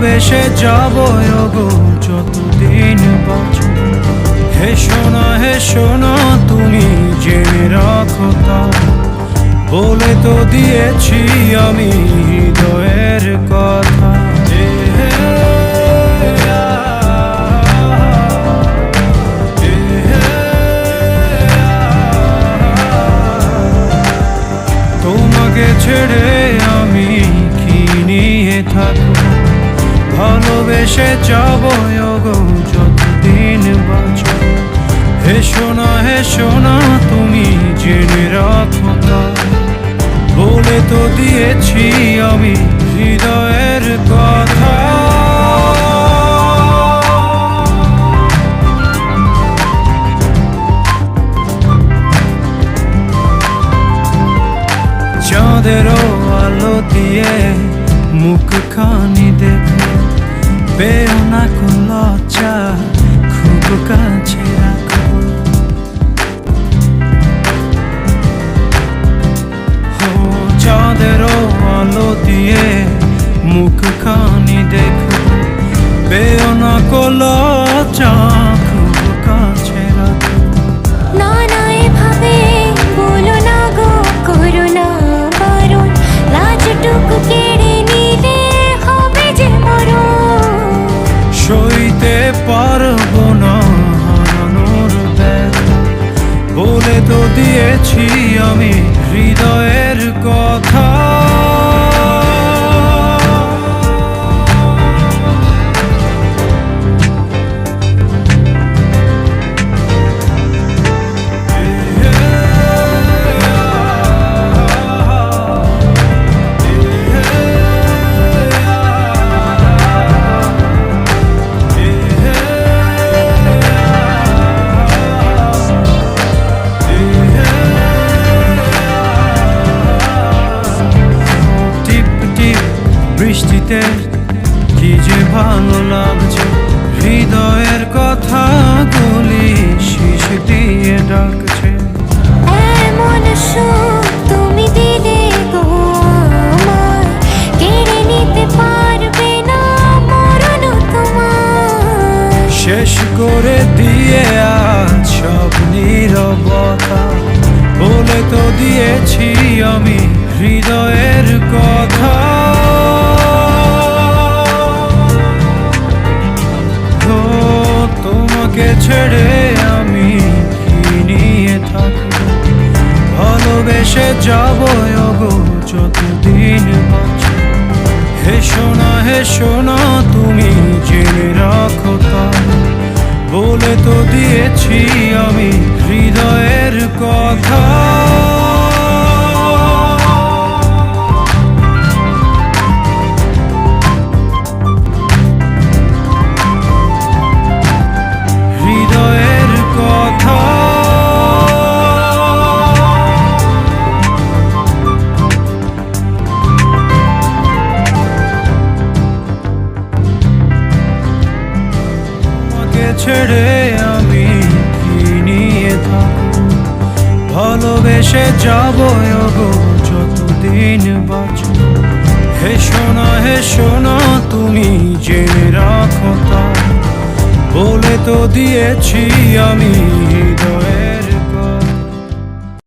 ভালোবেসে যাব গো যতদিন বাঁচো। হেসো না তুমি জেনে রাখো তা, বলে তো দিয়েছি আমি হৃদয়ের কথা। তোমাকে ছেড়ে আমি কি নিয়ে থাকবো, ভালোবেসে যাব গো যতদিন বাঁচো। হেসো না তুমি জেনে রাখো তা, বলে তো দিয়েছি আমি হৃদয়ের কথা। চাঁদেরও আলো দিয়ে মুখখানি দেখো, পেও না কোন লজ্জা, খুব কাছে রাখো। চাঁদেরও আলো দিয়ে মুখখানি দেখো, পেও না কোন লজ্জা, খুব কাছে রাখো। না না এভাবে বলো না গো, করো না বারণ, লাজটুকু কেড়ে নিলে হবে যে মরণ। সইতে পারবো না হারানোর ব্যথা, বলে তো দিয়েছি আমি হৃদয়ের কথা। বৃষ্টিতে কি যে ভালো লাগছে, হৃদয়ের কথা গুলি শিশ দিয়ে ডাকছে। এমন সুখ তুমি দিলে গো আমায়, কেড়ে নিতে পারবে না মরণ তোমার। শেষ করে দিয়ে আজ সব নীরবতা, বলে তো দিয়েছি আমি হৃদয়ের কথা। তোমাকে ছেড়ে আমি কি নিয়ে থাকবো, ভালোবেসে যাব গো যতদিন বাঁচো। হেসো না তুমি জেনে রাখো তা, বলে তো দিয়েছি আমি হৃদয়ের কথা। ছেড়ে আমি কি নিয়ে থাকবো, ভালোবেসে যাব গো যতদিন বাঁচো। হেসো না তুমি জেনে রাখো তা, বলে তো দিয়েছি আমি